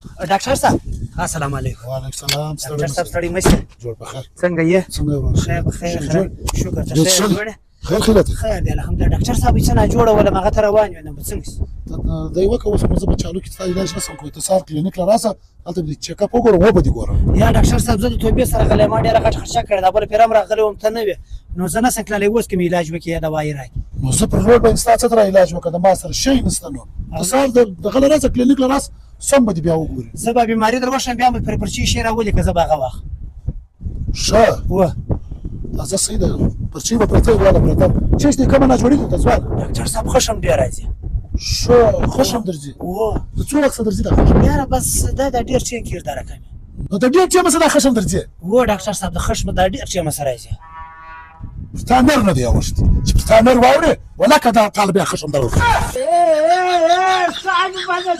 ډاکټر صاحب السلام علیکم. وعلیکم السلام. ډاکټر صاحب ستړي مشه. جوړ په خیر. څنګه یې؟ څنګه ورو؟ خیر بخیر. شکر ته ښه جوړه. خیر خیر دی الحمدلله. ډاکټر صاحب څه نه جوړه ولا مغه تر روان یم نو څنګه؟ دا یو کوم څه په چالو کې تاسو علاج نسم کوی ته سار کلینیک لراسه هلته دې چیک اپ وګورم و به دې ګورم. یا ډاکټر صاحب زه د توبې سره غلې ما ډېر غټ خرچه کړې دا بل پیرم راغلی وم ته نه وې نو زه نه سکللې اوس کوم علاج وکړي دا وایي راځي. نو زه پر روډ باندې ستاسو سره علاج وکړم ما سره شي نشته نو. ته سار د غل راځه کلینیک لراس سم به بیا وګوري. زه به بیماری در وښم بیا مې پر پرچی شي راولې که زه به هغه وخت ښه و زه صحیح ده پرچی به پرته ولاړه پرته چې دې کومه نه جوړېږي ته ځوان. ډاکټر صاحب خشم ډېر راځي. ښه خوشم درځي. و د څو وخت درځي دا خشم؟ یاره بس دا ډېر ټینګ کرداره کوي. نو د ډېر چې مسله خشم درځي. و ډاکټر صاحب د خشم دا ډېر چې مسره راځي. ستانر نه دی اوست چې ستانر واوري ولکه دا طالب خشم درو. صاحب باندې